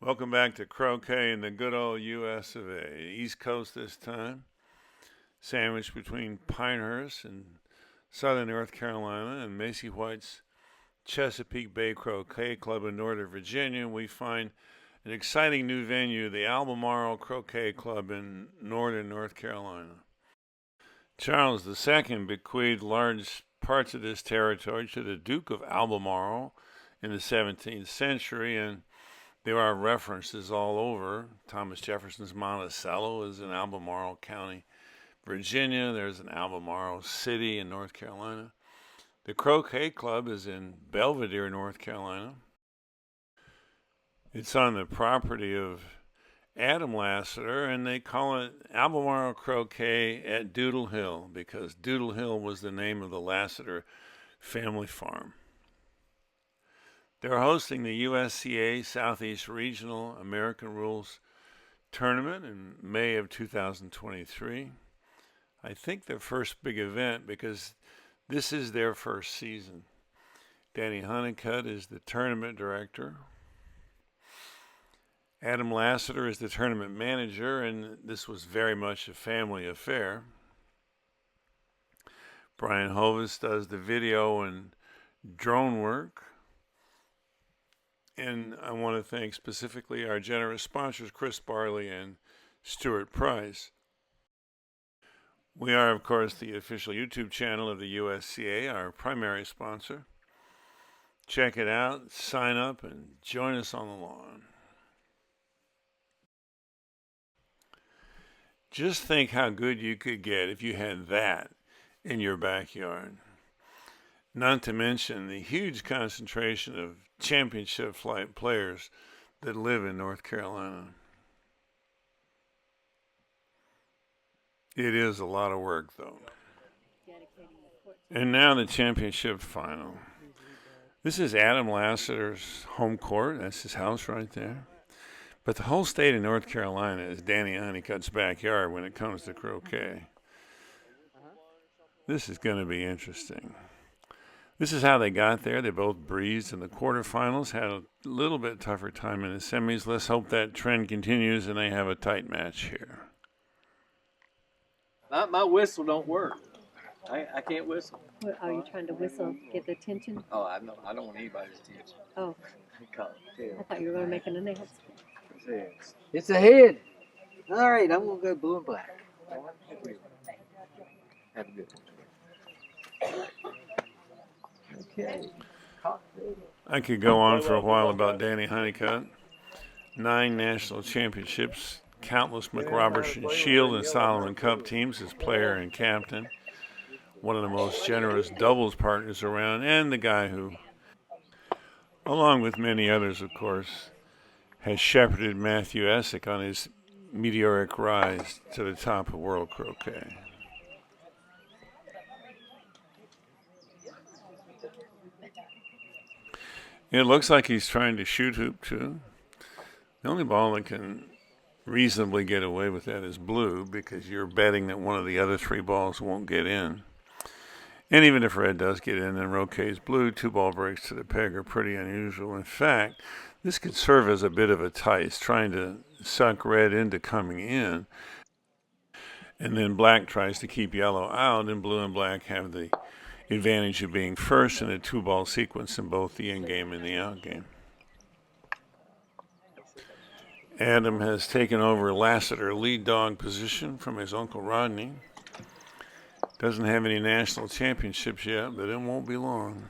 Welcome back to Croquet in the good old US of A. East Coast this time, sandwiched between Pinehurst and southern North Carolina and Macy White's Chesapeake Bay Croquet Club in Northern Virginia. We find an exciting new venue, the Albemarle Croquet Club in northern North Carolina. Charles II bequeathed large parts of this territory to the Duke of Albemarle in the 17th century, and there are references all over. Thomas Jefferson's Monticello is in Albemarle County, Virginia. There's an Albemarle City in North Carolina. The Croquet Club is in Belvidere, North Carolina. It's on the property of Adam Lassiter, and they call it Albemarle Croquet at Doodle Hill because Doodle Hill was the name of the Lassiter family farm. They're hosting the USCA Southeast Regional American Rules Tournament in May of 2023. I think their first big event because this is their first season. Danny Huneycutt is the tournament director. Adam Lassiter is the tournament manager, and this was very much a family affair. Brian Hovis does the video and drone work. And I want to thank specifically our generous sponsors, Chris Barley and Stuart Price. We are, of course, the official YouTube channel of the USCA, our primary sponsor. Check it out, sign up, and join us on the lawn. Just think how good you could get if you had that in your backyard. Not to mention the huge concentration of championship flight players that live in North Carolina. It is a lot of work, though. And now the championship final. This is Adam Lassiter's home court. That's his house right there. But the whole state of North Carolina is Danny Huneycutt's backyard when it comes to croquet. This is going to be interesting. This is how they got there. They both breezed in the quarterfinals, had a little bit tougher time in the semis. Let's hope that trend continues and they have a tight match here. My whistle don't work. I can't whistle. What, are you trying to whistle, get the attention? Oh, I don't want anybody's attention. Oh, I thought you were going to make an announcement. It's a head. All right, I'm going to go blue and black. Have a good one. Okay. I could go on for a while about Danny Huneycutt. 9 national championships, countless McRobertson Shield and Solomon Cup teams as player and captain. One of the most generous doubles partners around, and the guy who, along with many others, of course, has shepherded Matthew Essick on his meteoric rise to the top of world croquet. It looks like he's trying to shoot hoop, too. The only ball that can reasonably get away with that is blue because you're betting that one of the other 3 balls won't get in. And even if red does get in, then Roquet's blue, 2 ball breaks to the peg are pretty unusual. In fact, this could serve as a bit of a tice, trying to suck red into coming in. And then black tries to keep yellow out, and blue and black have the advantage of being first in a 2-ball sequence in both the in-game and the out-game. Adam has taken over Lassiter lead dog position from his uncle Rodney. Doesn't have any national championships yet, but it won't be long.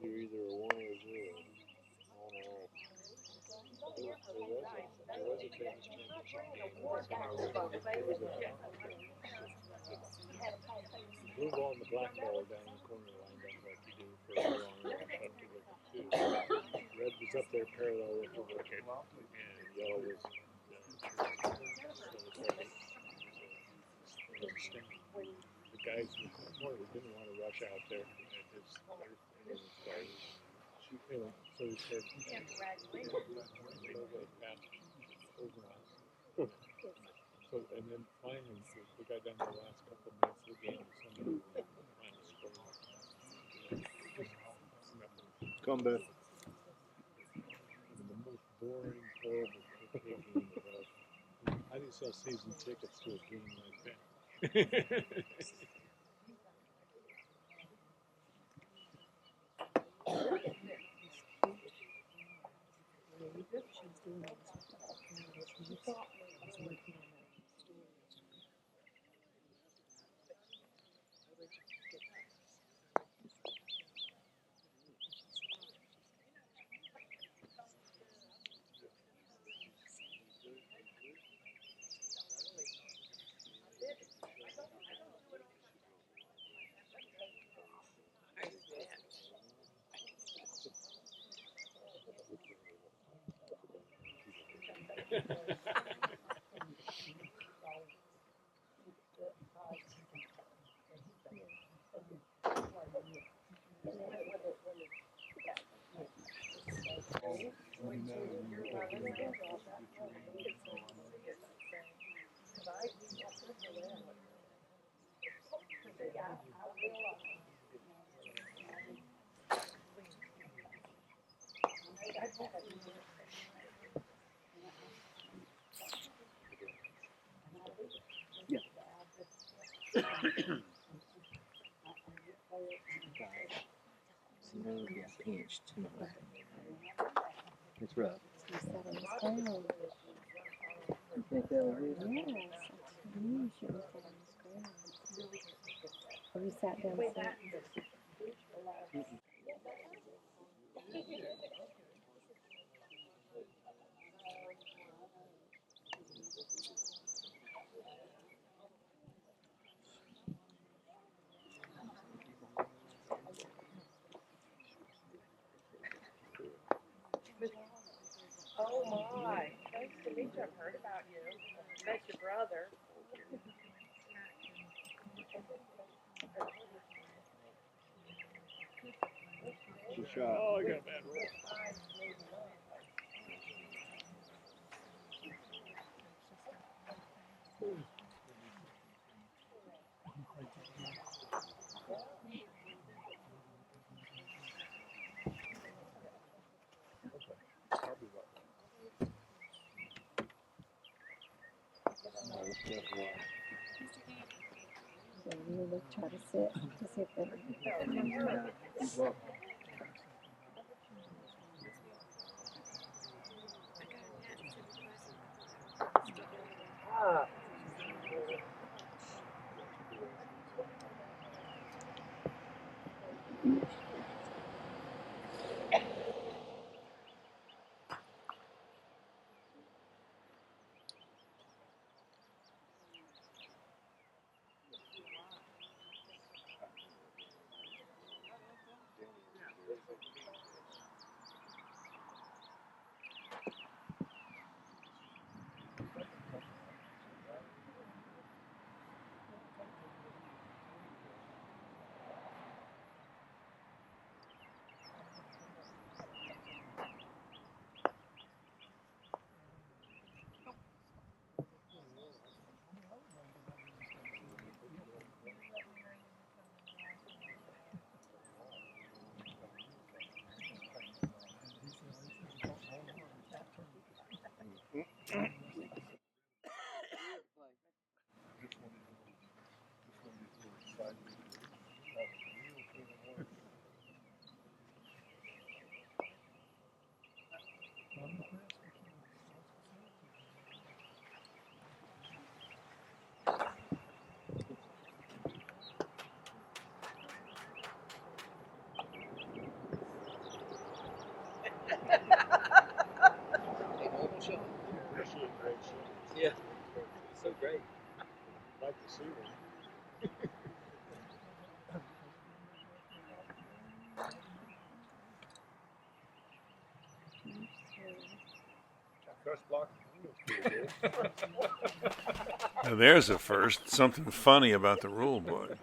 You're either a 1 or a 0. On or off. There was a famous championship game. Blue ball and the black ball down the corner lined up like you do for a on or off up to the 2. Red was up there parallel with the wicket, and yellow was the guys didn't want to rush out there at his start. Anyway, so he said, so, and then finally, we got down to the last couple of minutes of the game, and somebody was trying to score. Come back. The most boring, horrible croquet game ever. How do you sell season tickets to a game like that? Pinched. It's rough. You sat on his ground. You think that was it? Yes, I knew you should have sat on his ground. Have you sat down since? Good shot. Oh, I got a bad roll. So I'm gonna try to sit to see if they Actually, a great shot. Yeah. So great. I'd like to see one. First block. Now there's a first. Something funny about the rule book.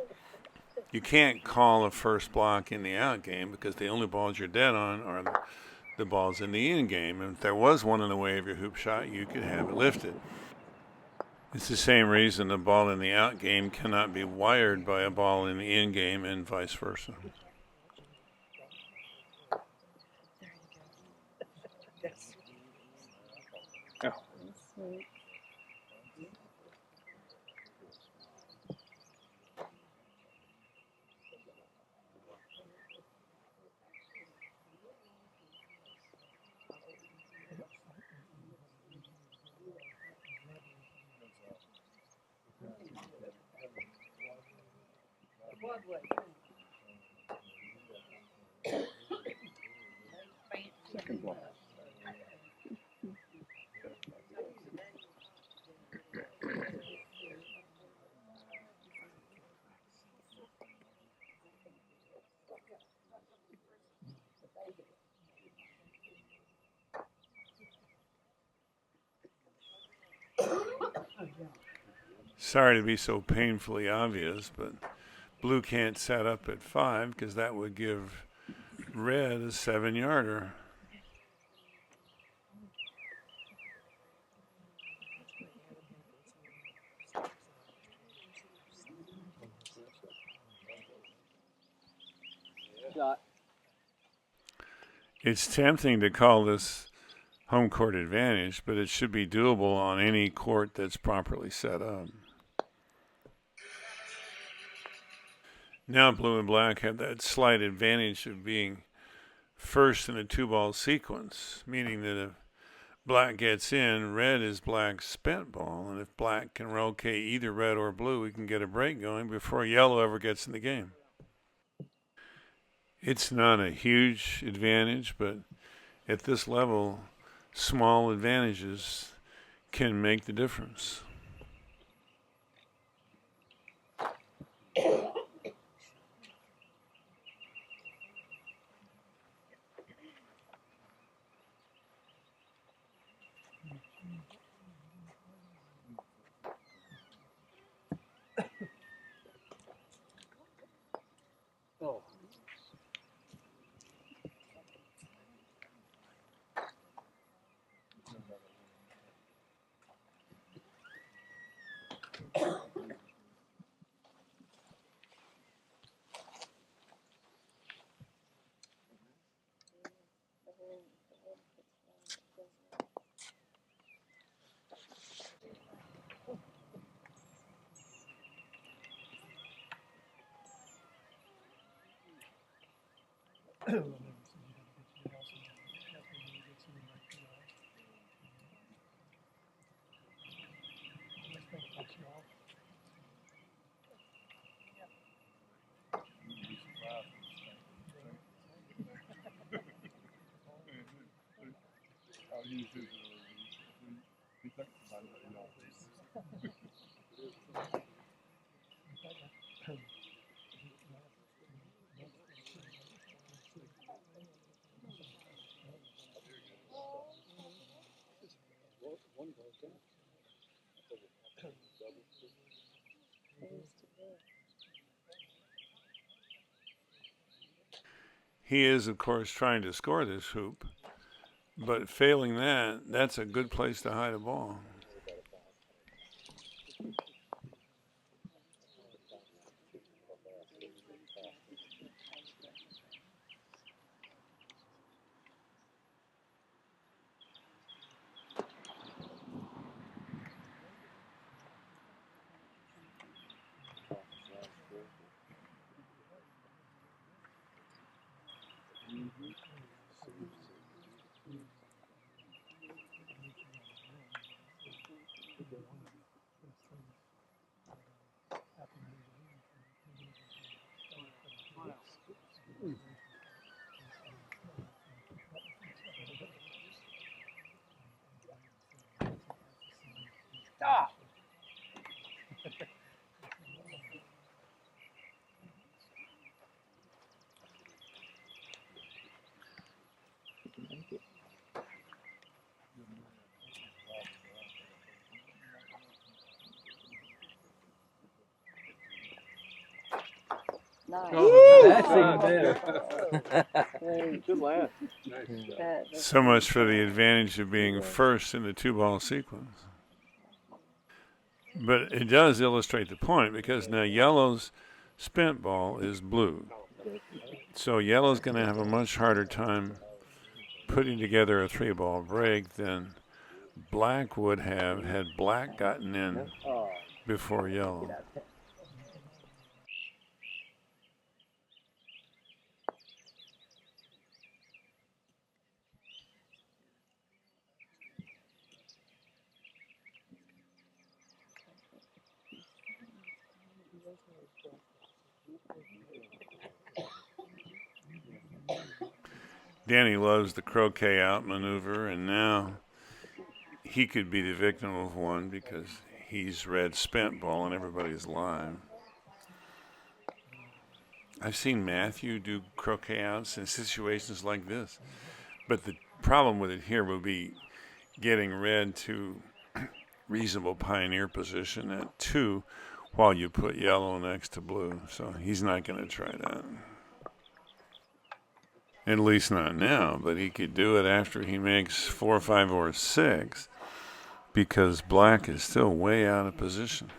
You can't call a first block in the out game because the only balls you're dead on are the balls in the in game. And if there was one in the way of your hoop shot, you could have it lifted. It's the same reason a ball in the out game cannot be wired by a ball in the in game and vice versa. sweet. Second block. Sorry to be so painfully obvious, but blue can't set up at 5 because that would give red a 7-yarder. Shot. It's tempting to call this home court advantage, but it should be doable on any court that's properly set up. Now blue and black have that slight advantage of being first in a 2-ball sequence, meaning that if black gets in, red is black's spent ball, and if black can rotate either red or blue, we can get a break going before yellow ever gets in the game. It's not a huge advantage, but at this level, small advantages can make the difference. He is, of course, trying to score this hoop, but failing that, that's a good place to hide a ball. Ah! Nice. That's even better. Good laugh. So much for the advantage of being first in the two-ball sequence. But it does illustrate the point, because now yellow's spent ball is blue. So yellow's going to have a much harder time putting together a three-ball break than black would have had black gotten in before yellow. Danny loves the croquet out maneuver, and now he could be the victim of one because he's read spent ball and everybody's live. I've seen Matthew do croquet outs in situations like this, but the problem with it here will be getting red to reasonable pioneer position at 2 while you put yellow next to blue. So he's not going to try that. At least not now, but he could do it after he makes 4, 5, or 6, because black is still way out of position.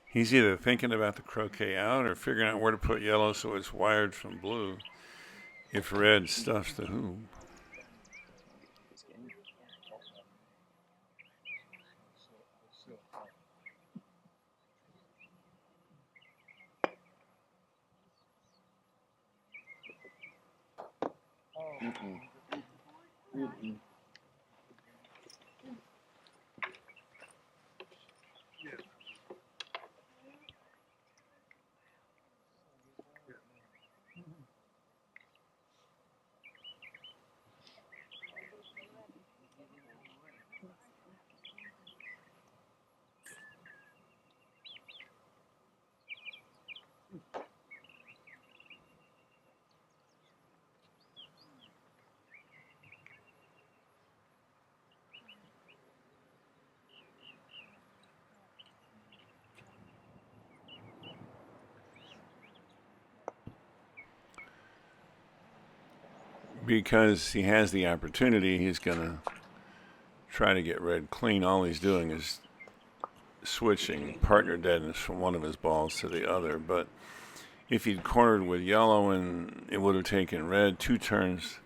He's either thinking about the croquet out or figuring out where to put yellow so it's wired from blue if red stuffs the hoop. because he has the opportunity, he's going to try to get red clean. All he's doing is switching partner deadness from one of his balls to the other. But if he'd cornered with yellow, and it would have taken red 2 turns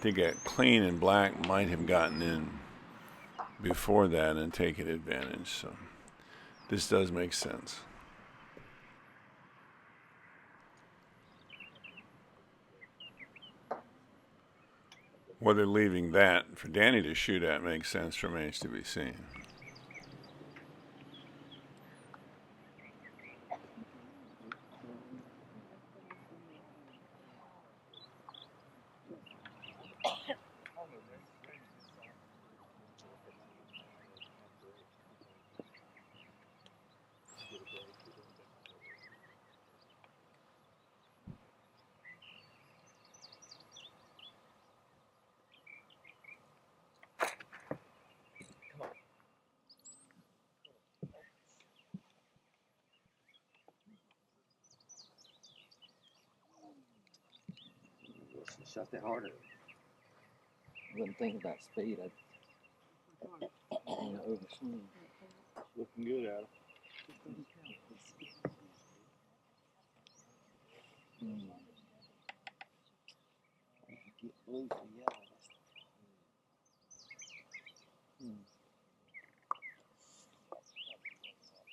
to get clean, and black might have gotten in before that and taken advantage. So this does make sense. Whether leaving that for Danny to shoot at makes sense remains to be seen. Shot that harder. Wouldn't think about speed. I'd overswing. Looking good, Adam. Get blue from yellow.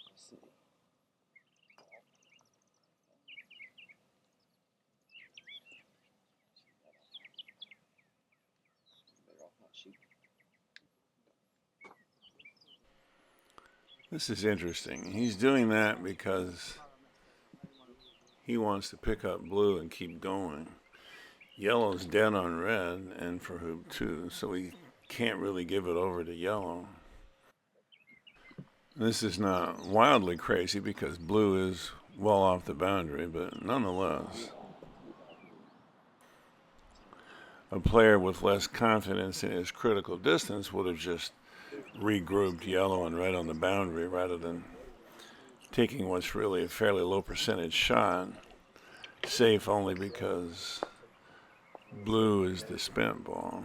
Let's see. Better off not shooting. This is interesting. He's doing that because he wants to pick up blue and keep going. Yellow's dead on red and for hoop 2, so he can't really give it over to yellow. This is not wildly crazy because blue is well off the boundary, but nonetheless, a player with less confidence in his critical distance would have just regrouped yellow and red on the boundary rather than taking what's really a fairly low percentage shot, safe only because blue is the spent ball.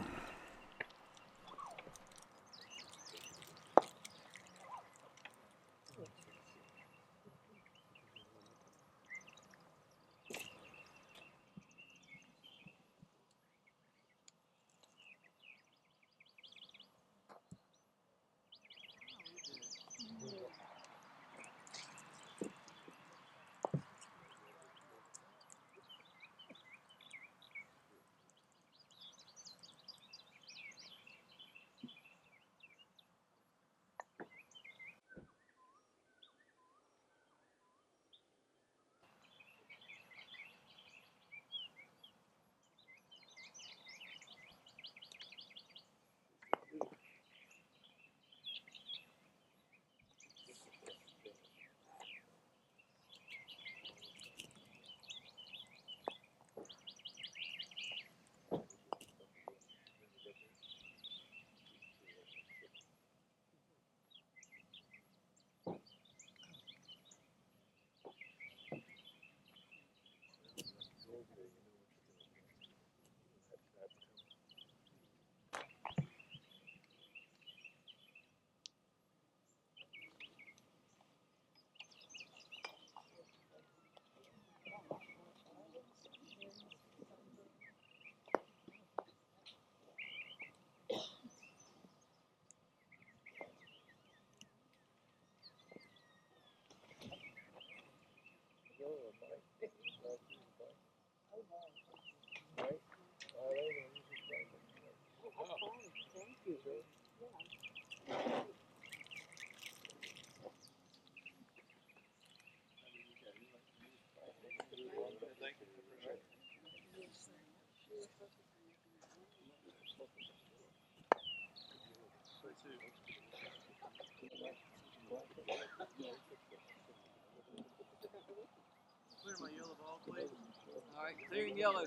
Clear my yellow ball, please. All right, clearing yellow.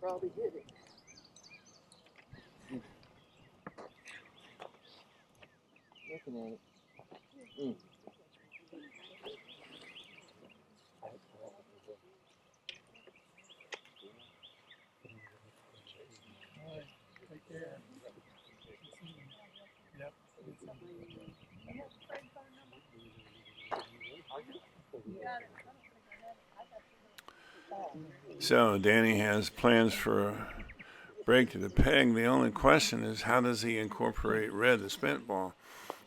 probably hit it. Looking at it. Mm. Take care. Yep. So Danny has plans for a break to the peg. The only question is, how does he incorporate red, the spent ball?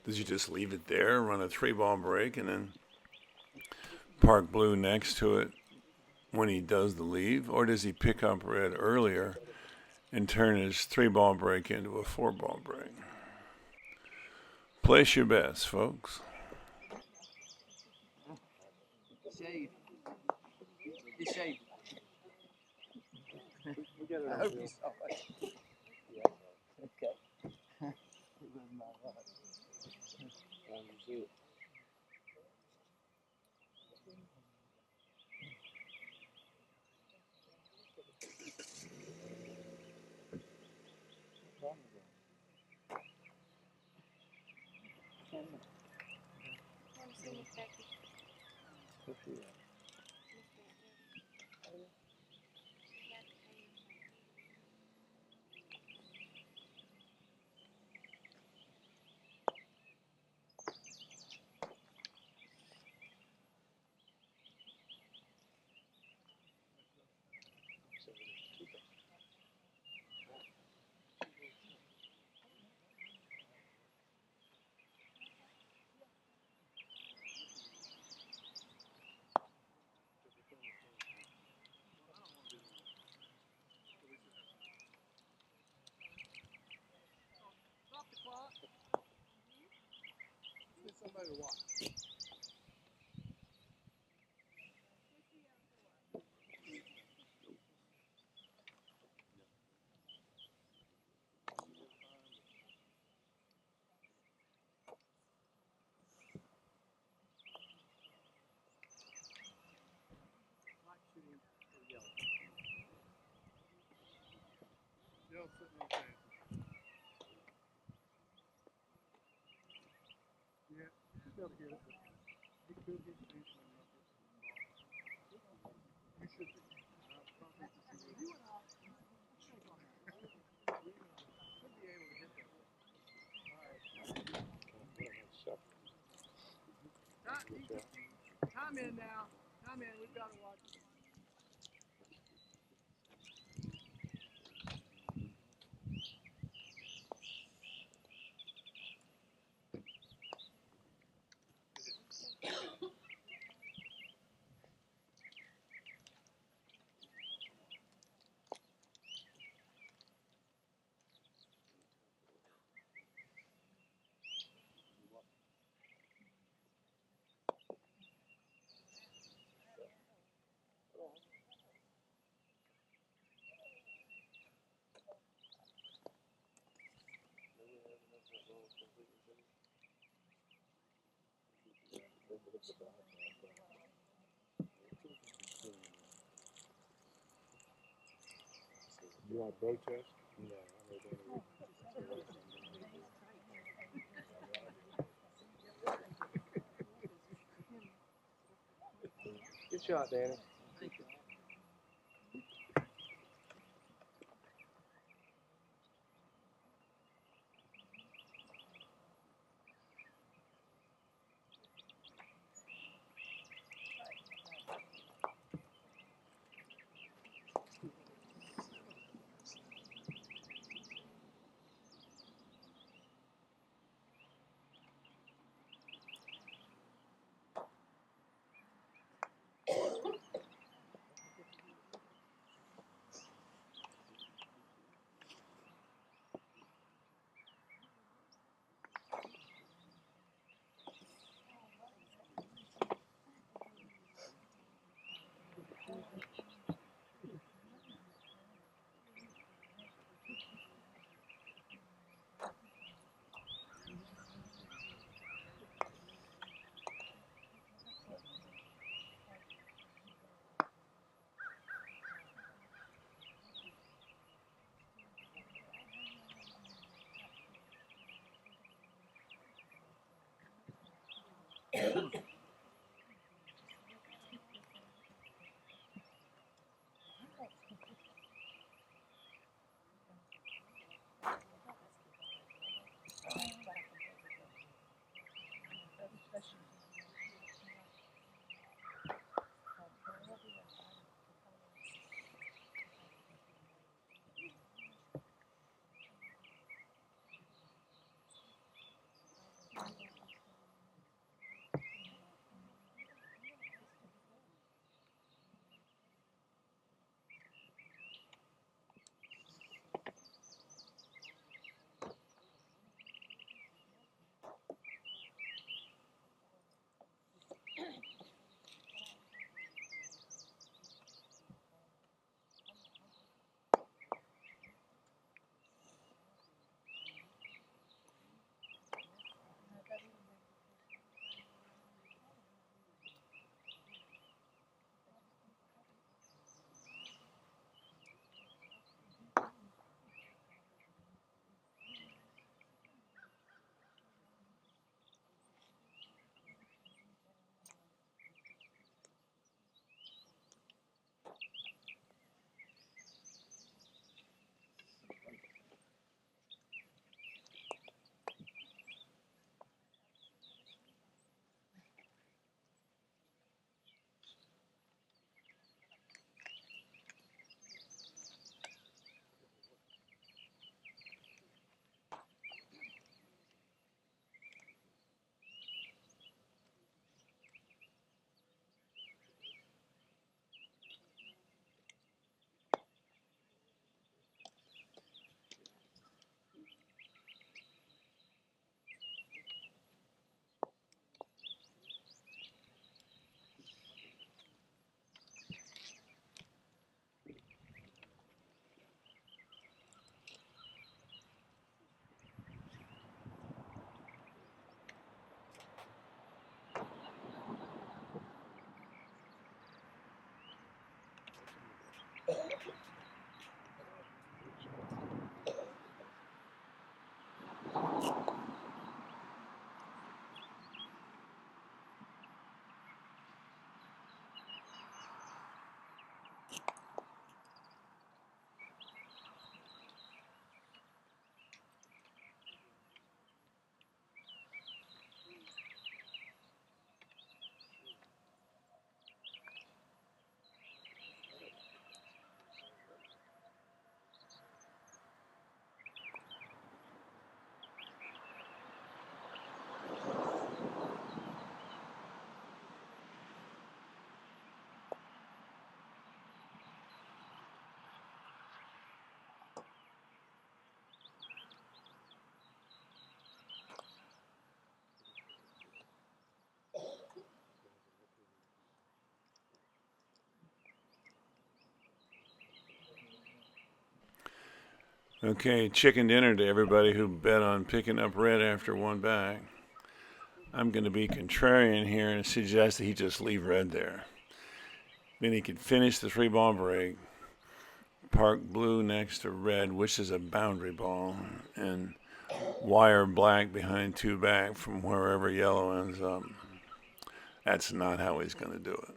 Does he just leave it there, run a 3-ball break, and then park blue next to it when he does the leave? Or does he pick up red earlier and turn his 3-ball break into a 4-ball break? Place your bets, folks. Shade. It's shade. We got it I on hope film. you saw it. Okay. It was not right. You see it. Somebody to watch. Still sitting on fence. Yeah, he's got to get it. He could get the beast and not get the ball. You should be. I'm confident that you will. Should be able to hit that. All right. Time in now. Time in. We've got to watch it. You want to protest? No, good shot, Danny. Thank you. Okay, chicken dinner to everybody who bet on picking up red after one back. I'm going to be contrarian here and suggest that he just leave red there. Then he could finish the 3-ball break, park blue next to red, which is a boundary ball, and wire black behind 2 back from wherever yellow ends up. That's not how he's going to do it.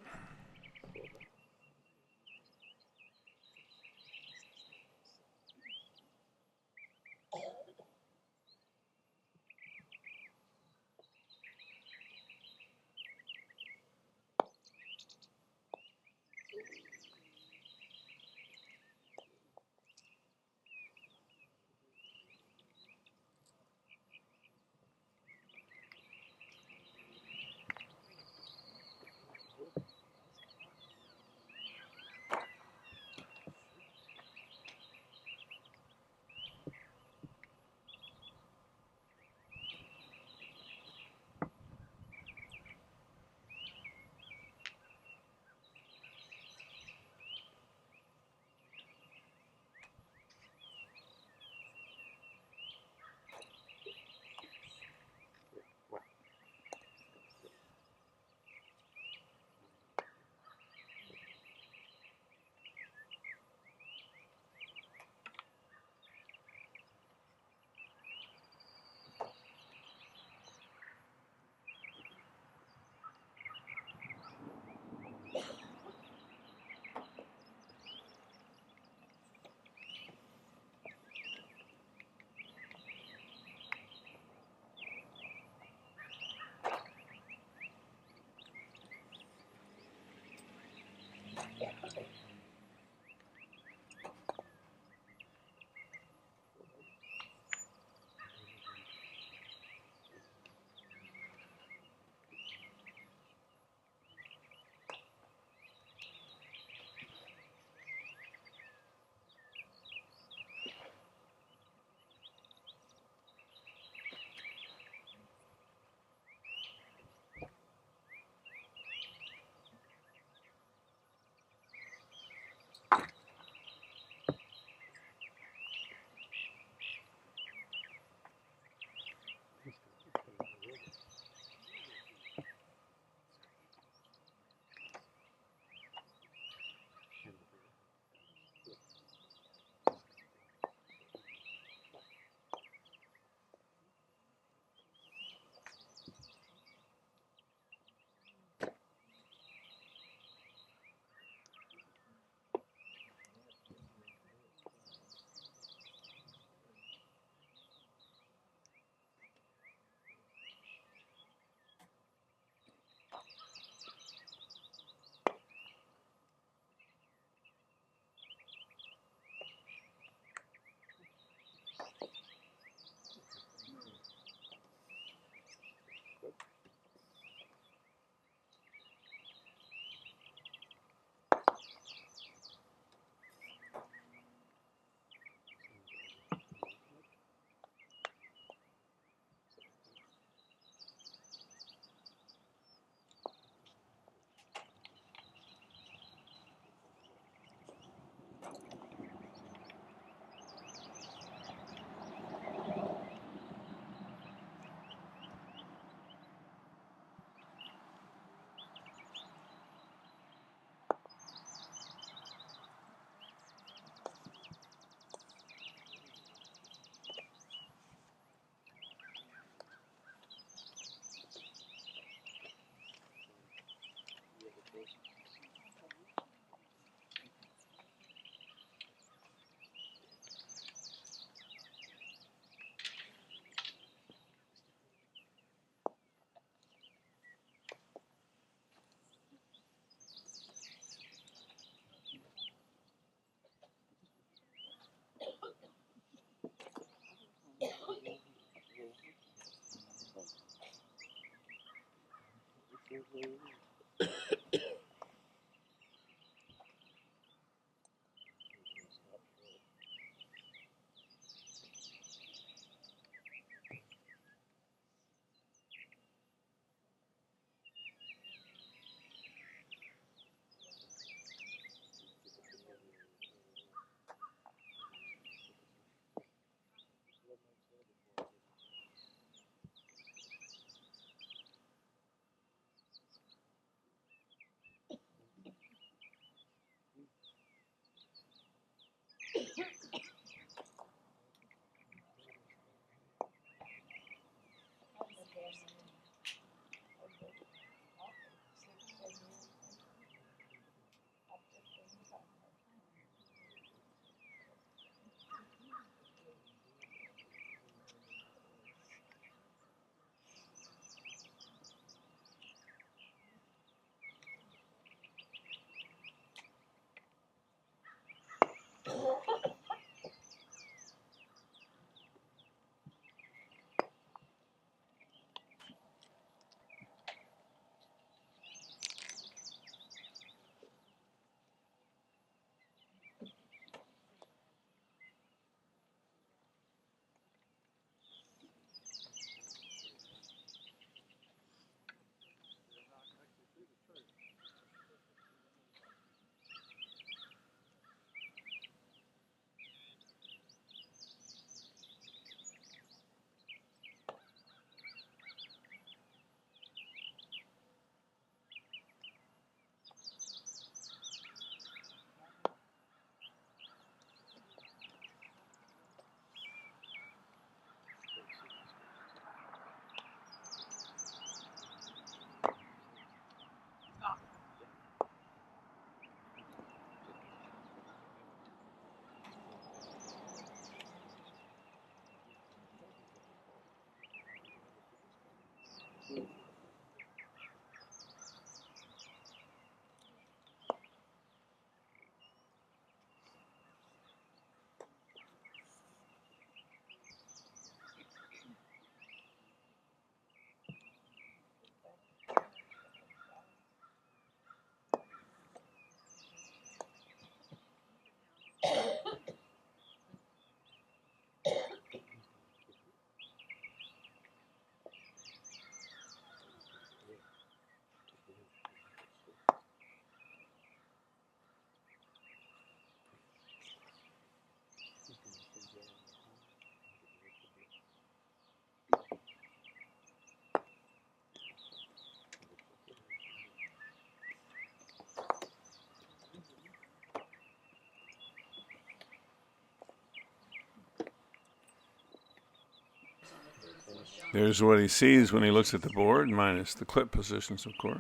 There's what he sees when he looks at the board, minus the clip positions, of course.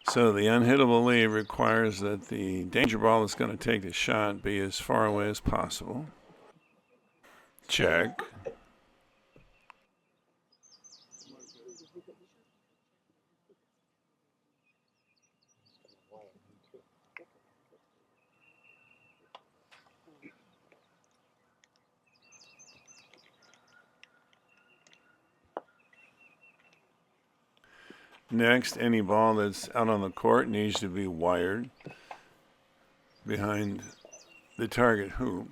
So the unhittable lead requires that the danger ball that's going to take the shot be as far away as possible. Check. Next, any ball that's out on the court needs to be wired behind the target hoop.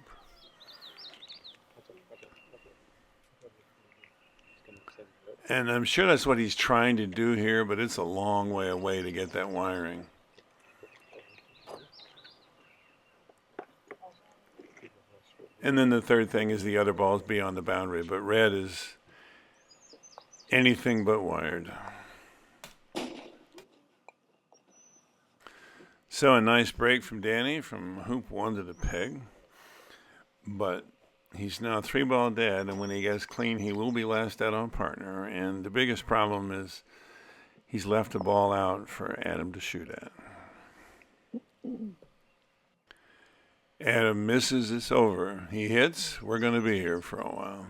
And I'm sure that's what he's trying to do here, but it's a long way away to get that wiring. And then the third thing is the other balls beyond the boundary, but red is anything but wired. So a nice break from Danny from hoop one to the peg. But he's now 3-ball dead, and when he gets clean, he will be last out on partner. And the biggest problem is he's left a ball out for Adam to shoot at. Adam misses, it's over. He hits, we're going to be here for a while.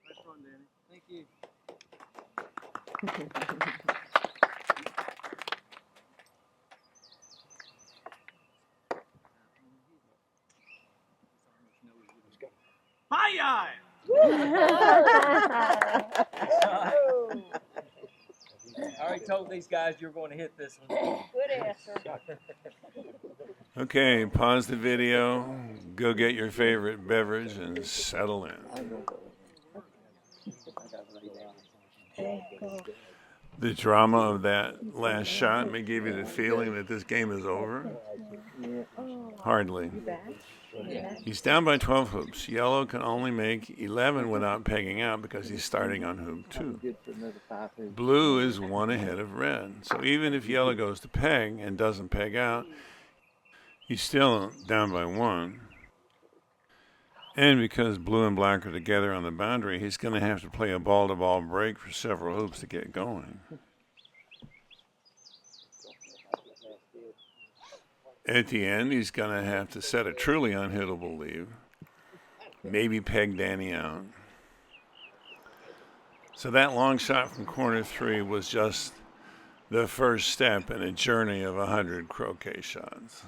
Nice one, Danny. Thank you. eye. I already told these guys you were going to hit this one. Good answer. Okay, pause the video, go get your favorite beverage, and settle in. The drama of that last shot may give you the feeling that this game is over. Hardly. He's down by 12 hoops. Yellow can only make 11 without pegging out because he's starting on hoop 2. Blue is 1 ahead of red. So even if yellow goes to peg and doesn't peg out, he's still down by 1. And because blue and black are together on the boundary, he's going to have to play a ball-to-ball break for several hoops to get going. At the end, he's going to have to set a truly unhittable lead. Maybe peg Danny out. So that long shot from corner 3 was just the first step in a journey of 100 croquet shots.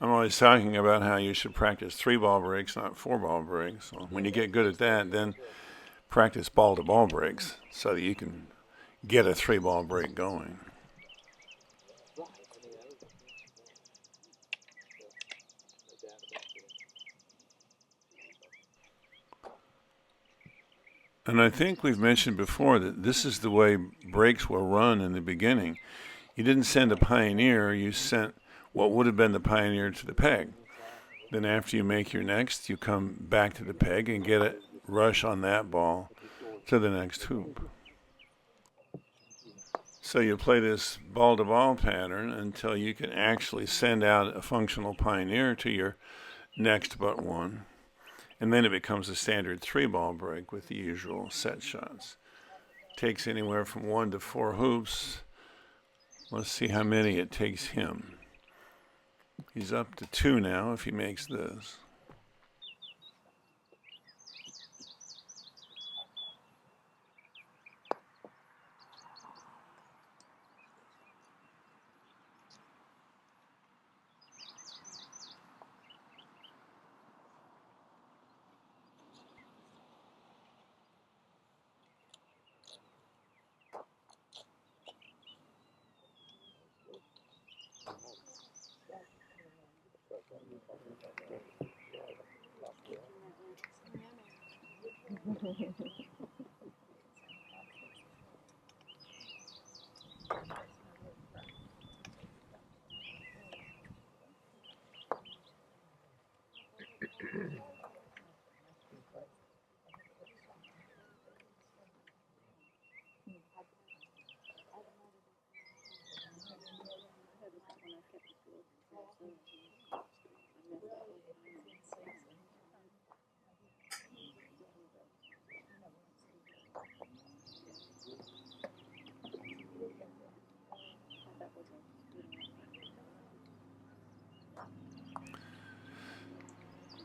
I'm always talking about how you should practice 3-ball breaks, not 4-ball breaks. So when you get good at that, then practice ball-to-ball breaks so that you can get a 3-ball break going. And I think we've mentioned before that this is the way breaks were run in the beginning. You didn't send a pioneer, you sent what would have been the pioneer to the peg. Then after you make your next, you come back to the peg and get a rush on that ball to the next hoop. So you play this ball-to-ball pattern until you can actually send out a functional pioneer to your next but one. And then it becomes a standard 3-ball break with the usual set shots. Takes anywhere from 1 to 4 hoops. Let's see how many it takes him. He's up to 2 now if he makes this.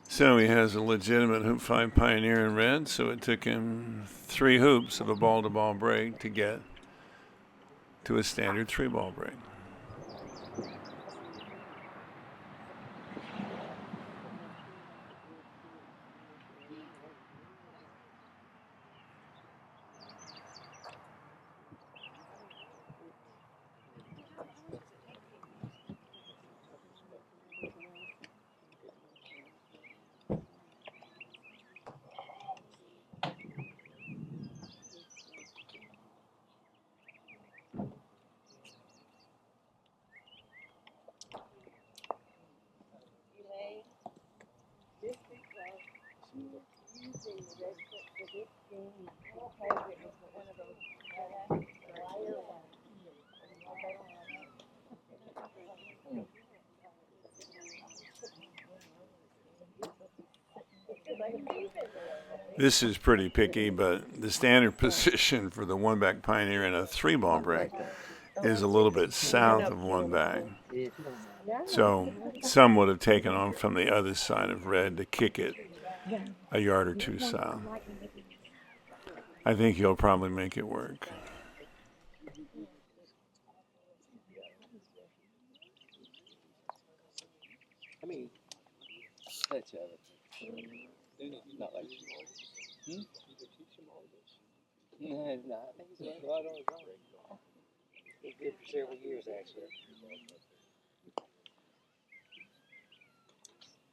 So he has a legitimate hoop 5 pioneer in red, so it took him 3 hoops of a ball-to-ball break to get to a standard 3-ball break. This is pretty picky, but the standard position for the one-back Pioneer in a 3-ball break is a little bit south of one back. So some would have taken on from the other side of red to kick it a yard or two south. I think he'll probably make it work. I mean, touch of it. Not like no, it's not. I think he's right on his own. He did for several years, actually.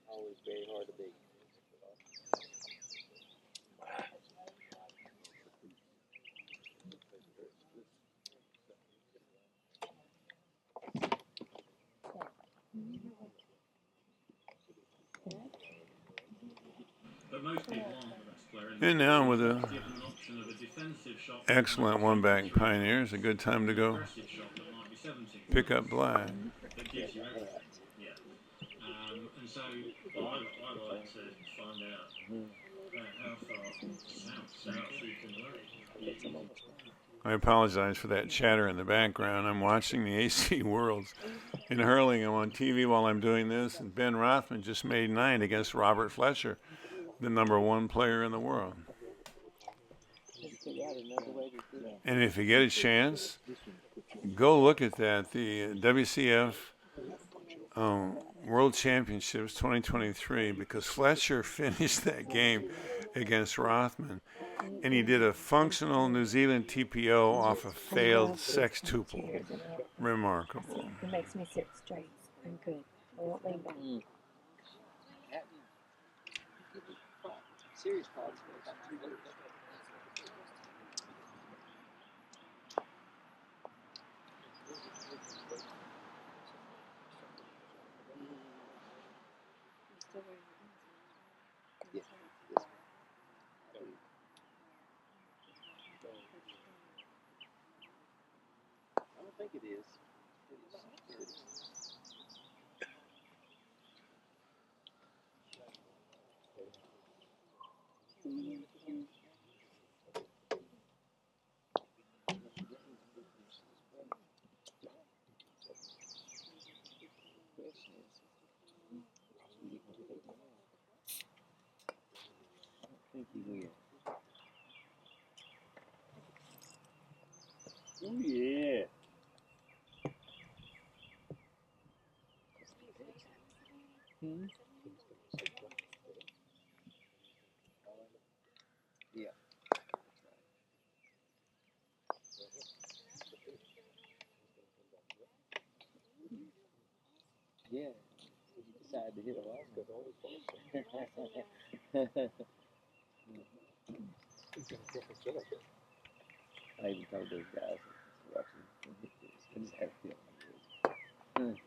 Always very hard to beat. And now with a excellent one-back Pioneer, it's a good time to go pick up black. And so I'd like to find out how far south you can lay. I apologize for that chatter in the background. I'm watching the AC Worlds in hurling. I'm on TV while I'm doing this, and Ben Rothman just made 9 against Robert Fletcher, the #1 player in the world. And if you get a chance, go look at that. The WCF World Championships 2023, because Fletcher finished that game against Rothman, and he did a functional New Zealand TPO off a failed sextuple. Remarkable. It makes me sit straight and good. I won't lean back. Serious problems. I don't think it is. Oh yeah. Yeah. Yeah. He decided to hit a lot. I even told those guys watching him hit this. I just had a feeling he would.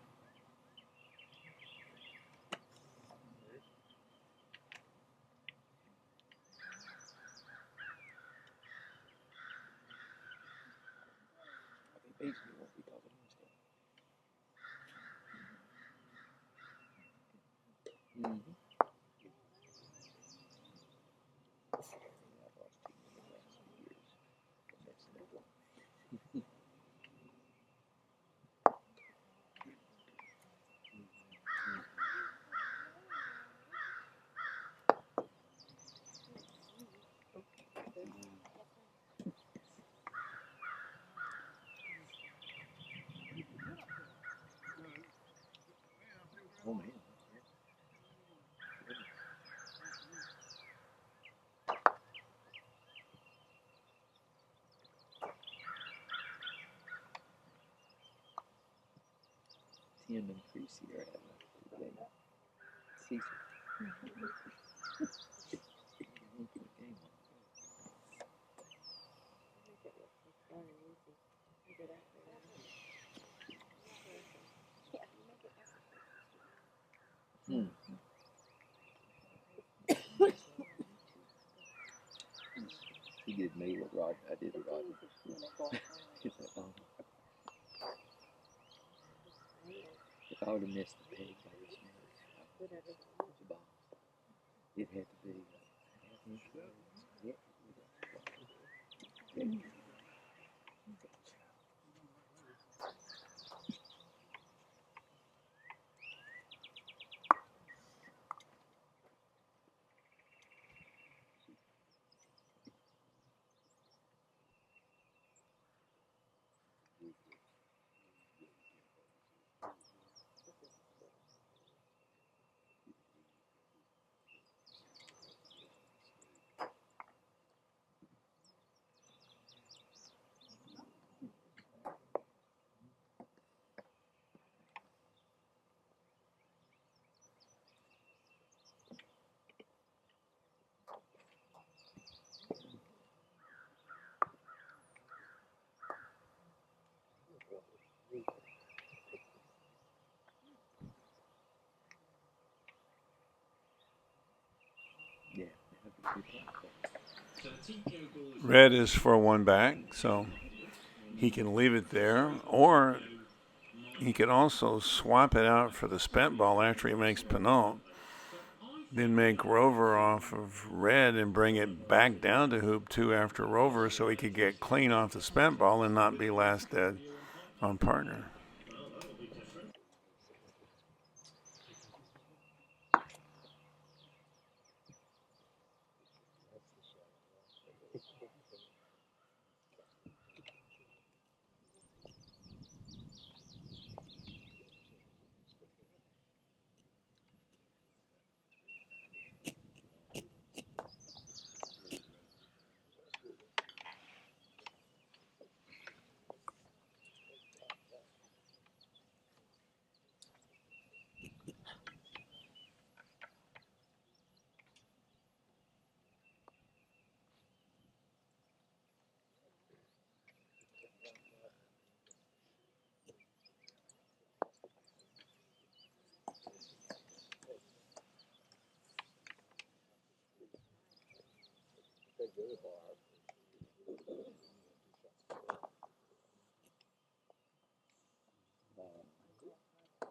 Basically what we call it. Mm-hmm. Oh man. Tim and Creasy are having a good game. Cecil. He did me what Rod I did to Rod. If I would have missed the pig, I would have missed the ball. It had to be. Yep. Yeah. Red is for one back, so he can leave it there, or he could also swap it out for the spent ball after he makes Pinot. Then make Rover off of red and bring it back down to hoop 2 after Rover so he could get clean off the spent ball and not be last dead on partner.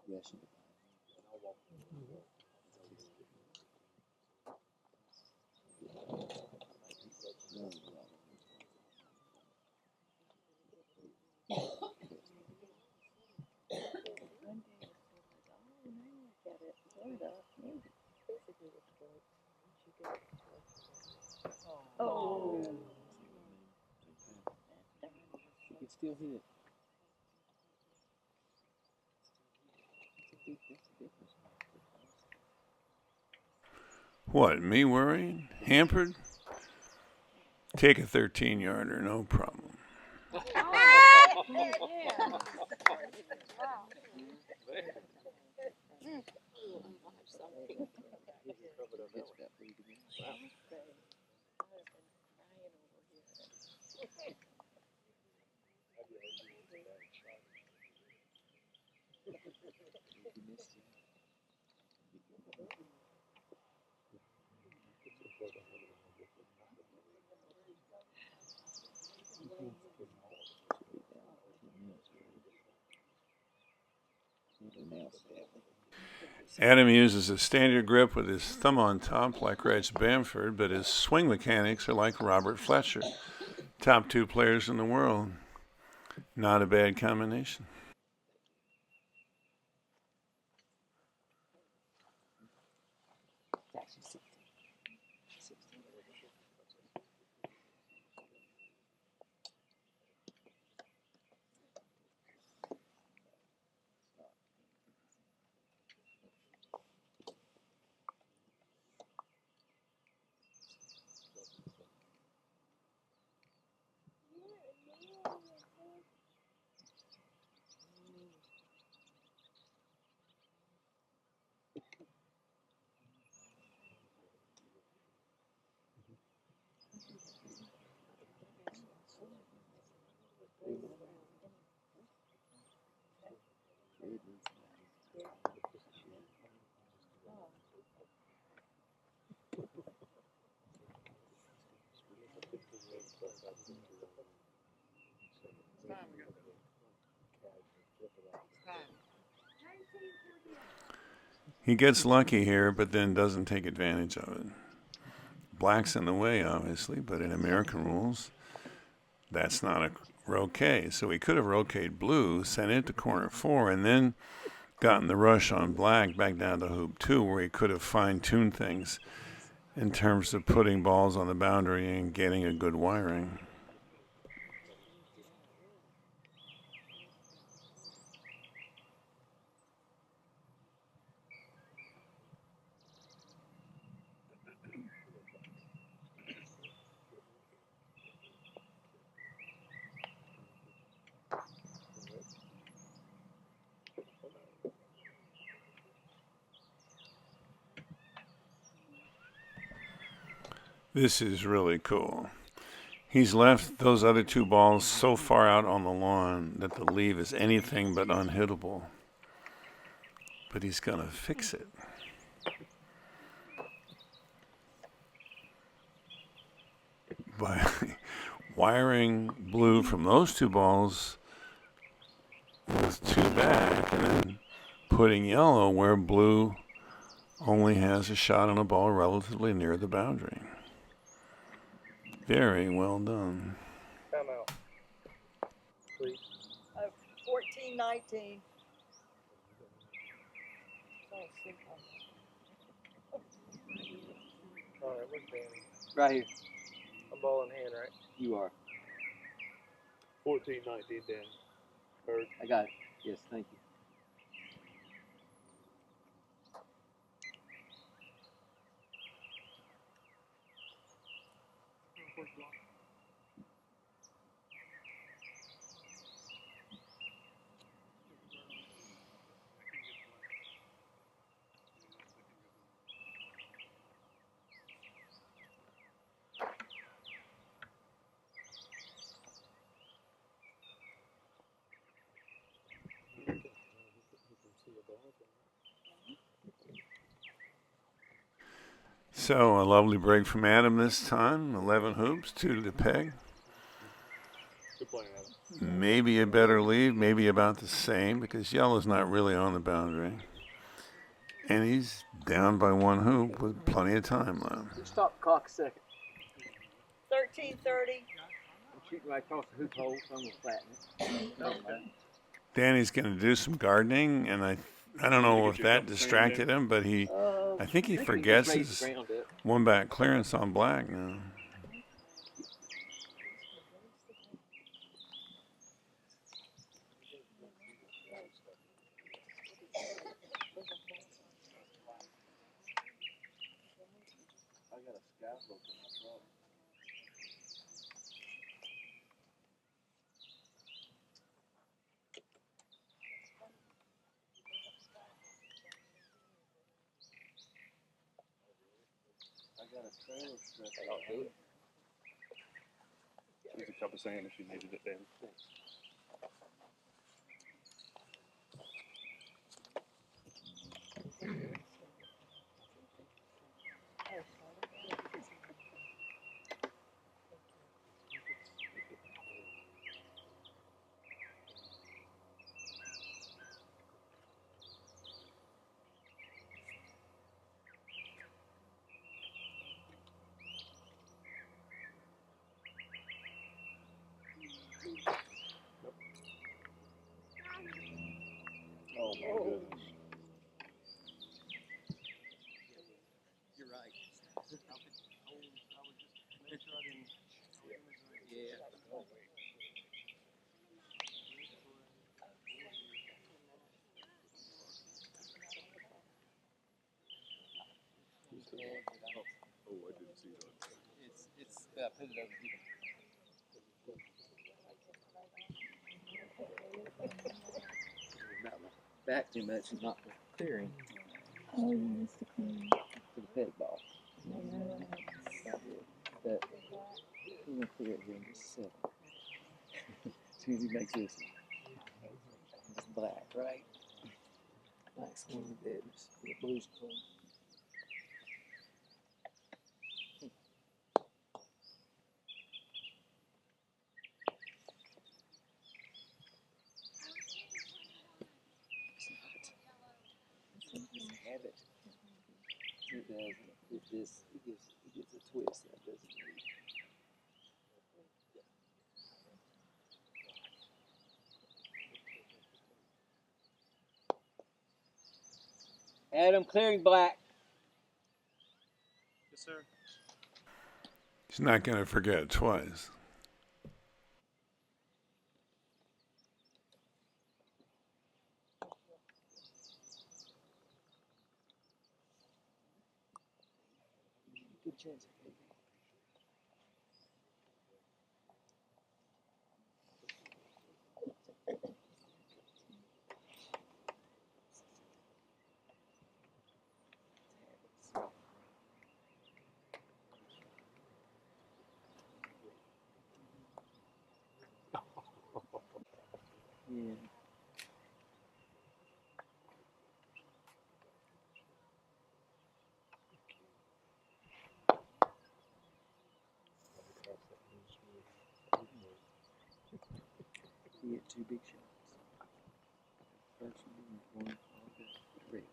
Yes. Oh. You can still hit. What, me worrying? Hampered? Take a 13-yarder, no problem. Adam uses a standard grip with his thumb on top like Reg Bamford, but his swing mechanics are like Robert Fletcher. Top 2 players in the world. Not a bad combination. He gets lucky here, but then doesn't take advantage of it. Black's in the way, obviously, but in American rules, that's not a Croquet. So he could have Croquet'd blue, sent it to corner 4, and then gotten the rush on black back down to hoop 2, where he could have fine-tuned things in terms of putting balls on the boundary and getting a good wiring. This is really cool. He's left those other 2 balls so far out on the lawn that the leave is anything but unhittable. But he's going to fix it. By wiring blue from those 2 balls with 2 back and then putting yellow where blue only has a shot on a ball relatively near the boundary. Very well done. Time out. Please. 14-19. All right, where's Danny? Right here. I'm ball in hand, right? You are. 14-19, Danny. Heard. I got it. Yes, thank you. So a lovely break from Adam this time. 11 hoops, 2 to the peg. Good playing, Adam. Maybe a better lead, maybe about the same, because yellow's not really on the boundary. And he's down by 1 hoop with plenty of time left. Stop the clock a second. 13-30. I'm shooting right across the hoop hole, so I'm going to flatten it. No, Danny's going to do some gardening, and I don't know if that distracted him, but I think he forgets his 1-back clearance on black now. I got a scaffold in my throat. I got a trailer strip. I'll do it. Here's a cup of sand if you needed it, Danny. Oh, my goodness. You're right. Oh, I didn't see that. It's I put it over here. Not my back too much and not the clearing Oh, you missed the clean. for the peg ball. But I'm gonna clear it here in just a second. As soon as he makes this, it's black, right? Nice one of those. The blue's clean. habit. It does. It gets a twist that doesn't need. Adam, clearing black. Yes, sir. He's not going to forget twice. Good chance. Yeah. You get two big shots. First one, all the red.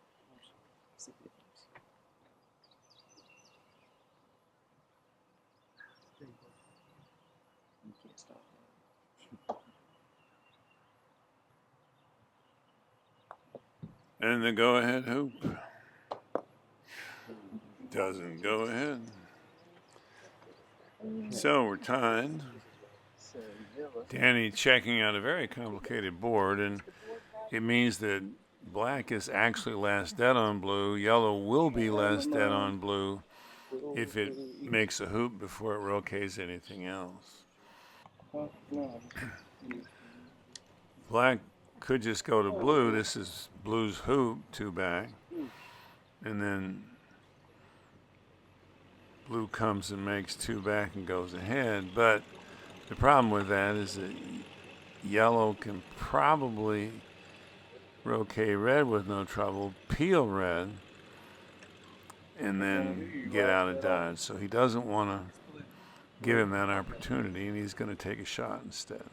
What's the difference? You can't stop that. And the go-ahead hoop doesn't go ahead. So we're tied. So yellow. Danny checking out a very complicated board, and it means that black is actually last dead on blue. Yellow will be last dead on blue if it makes a hoop before it rotates anything else. Black could just go to blue. This is blue's hoop, two back. And then blue comes and makes two back and goes ahead. But the problem with that is that yellow can probably roquet red with no trouble, peel red, and then get out of dodge. So he doesn't want to give him that opportunity, and he's going to take a shot instead.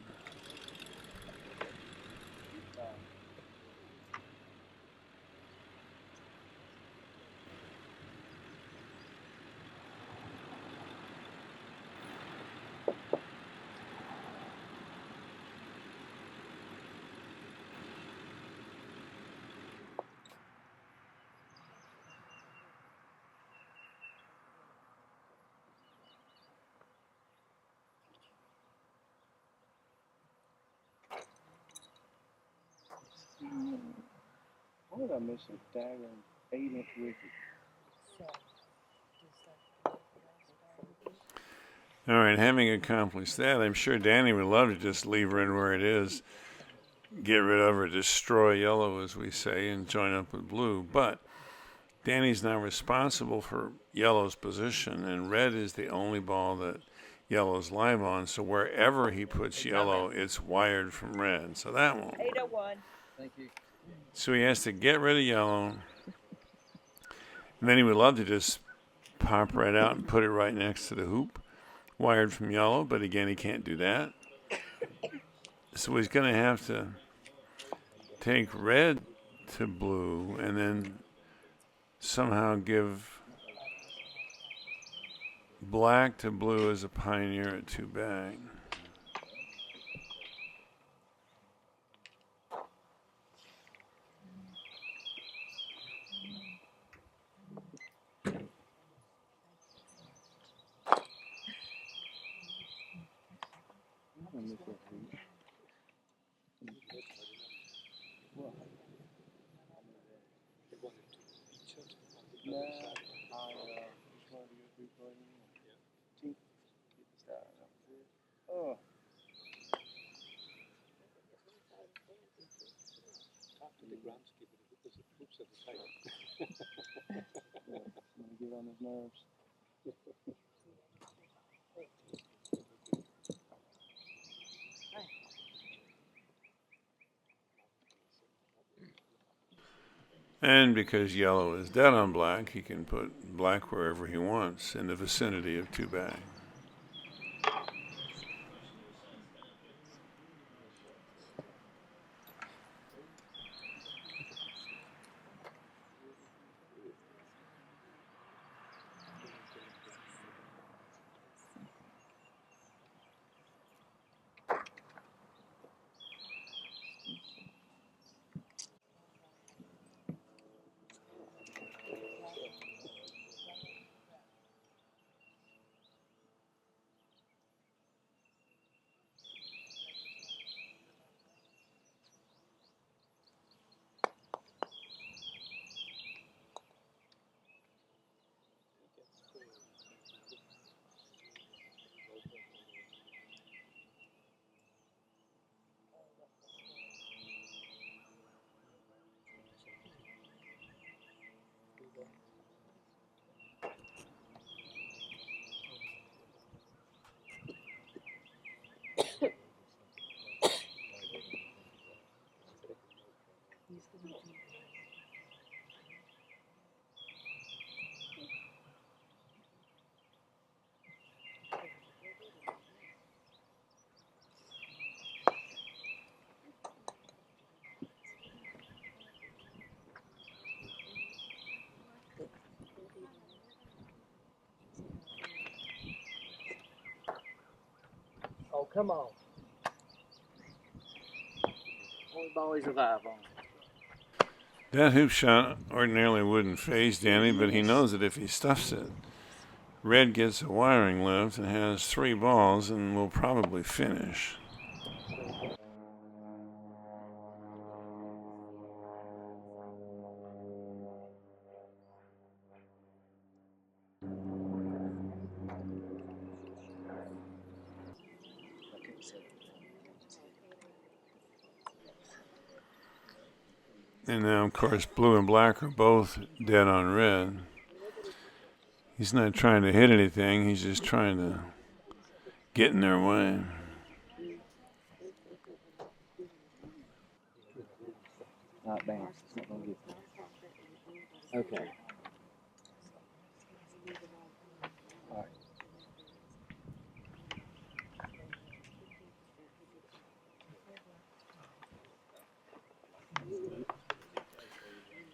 Why did I miss a daggone 8-inch wicket? All right, having accomplished that, I'm sure Danny would love to just leave red where it is, get rid of or destroy yellow, as we say, and join up with blue. But Danny's now responsible for yellow's position, and red is the only ball that yellow's live on. So wherever he puts yellow, it's wired from red. So that won't work. 801. Thank you. So he has to get rid of yellow. And then he would love to just pop right out and put it right next to the hoop, wired from yellow. But again, he can't do that. So he's going to have to take red to blue and then somehow give black to blue as a pioneer at two back. I miss that hoop. What? Nah, I just wanted to go through playing. Get the start. That was it. Oh. After the groundskeeper, because the troops at the site. Yeah, I'm gonna get on his nerves. And because yellow is dead on black, he can put black wherever he wants in the vicinity of two back. Oh, come on. Only ball he's alive on. That hoop shot ordinarily wouldn't faze Danny, but he knows that if he stuffs it, Red gets a wiring lift and has 3 balls and will probably finish. And now, of course, blue and black are both dead on red. He's not trying to hit anything. He's just trying to get in their way. Not bad. It's not gonna get there. Okay. All right.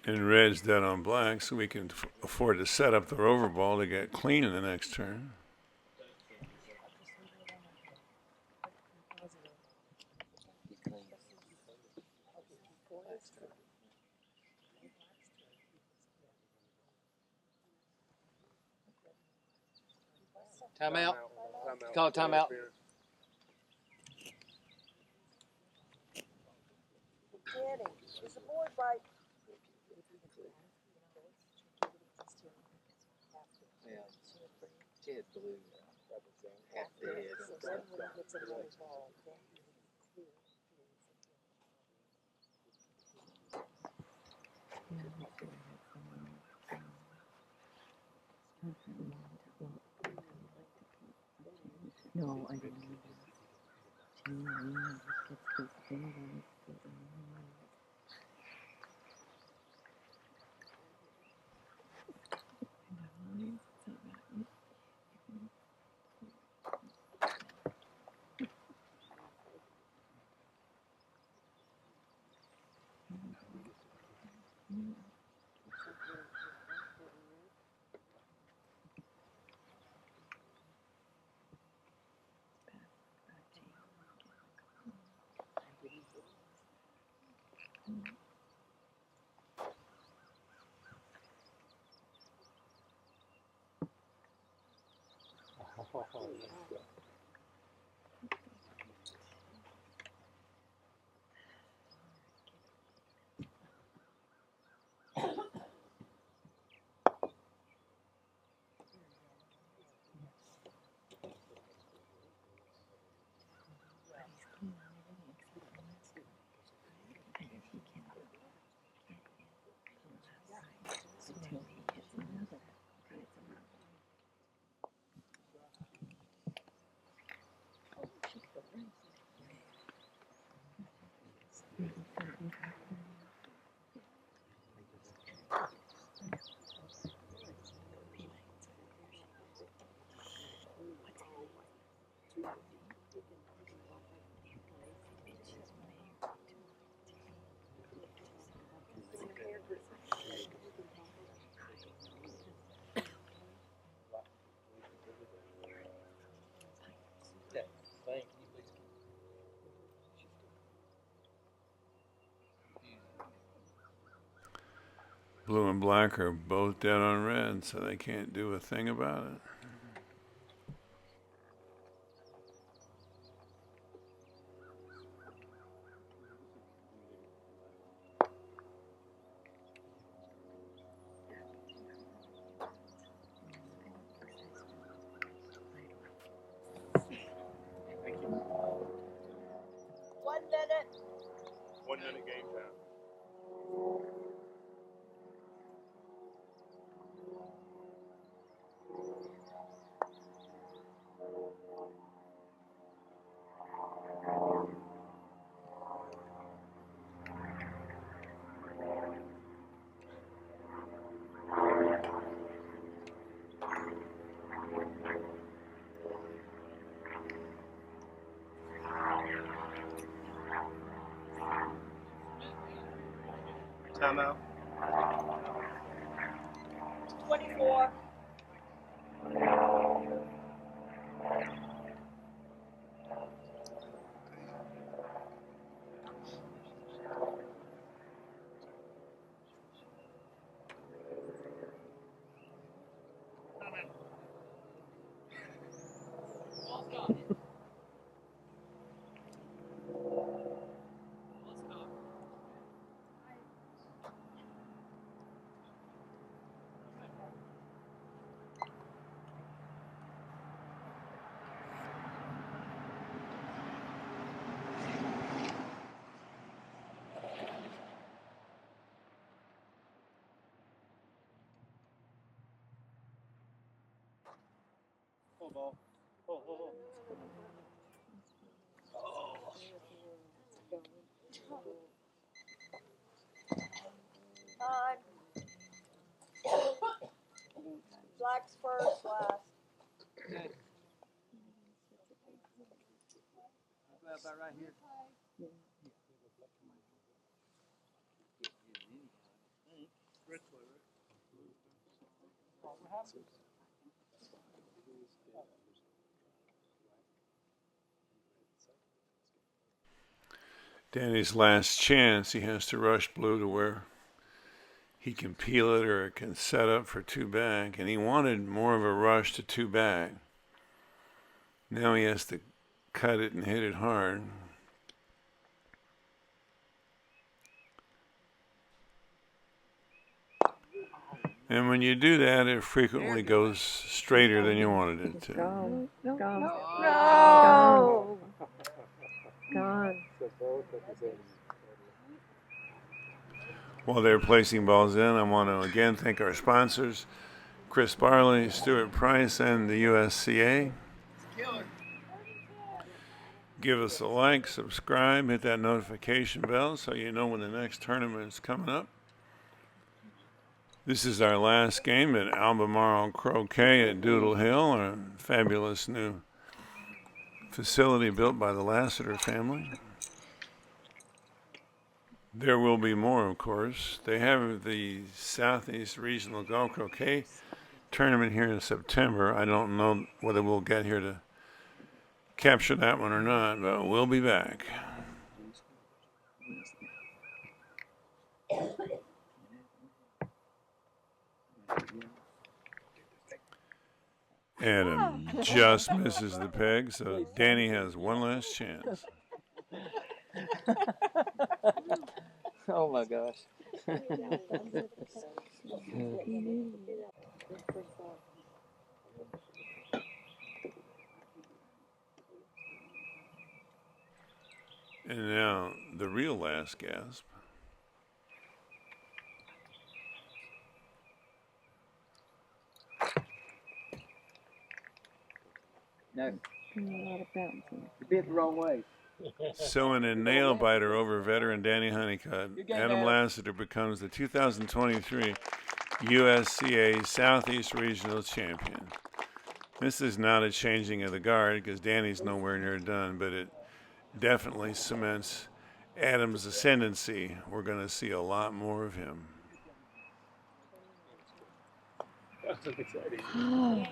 And red's dead on black, so we can afford to set up the rover ball to get clean in the next turn. Timeout. Call timeout. Danny, is the board right? Yeah. Kid blue. Half dead. No, I didn't. Blue and black are both dead on red, so they can't do a thing about it. Thank you. 1 minute. 1 minute game time. Timeout. 24. Ball. Oh. Time. Blacks first, last. About right here. Danny's last chance, he has to rush blue to where he can peel it or it can set up for two back. And he wanted more of a rush to two back. Now he has to cut it and hit it hard. And when you do that, it frequently goes straighter than you wanted it to. Gone. No. Gone. No. Gone. While they're placing balls in, I want to again thank our sponsors, Chris Barley, Stuart Price, and the USCA. Give us a like, subscribe, hit that notification bell so you know when the next tournament is coming up. This is our last game at Albemarle Croquet at Doodle Hill, a fabulous new facility built by the Lassiter family. There will be more, of course. They have the Southeast Regional Golf Croquet tournament here in September. I don't know whether we'll get here to capture that one or not, but we'll be back. Adam just misses the peg, so Danny has one last chance. Oh my gosh. And now the real last gasp. No, A lot of bouncing. you bit the wrong way. So in a nail biter over veteran Danny Huneycutt, Good game, Adam Adam. Lassiter becomes the 2023 USCA Southeast Regional Champion. This is not a changing of the guard because Danny's nowhere near done, but it definitely cements Adam's ascendancy. We're going to see a lot more of him. That's exciting.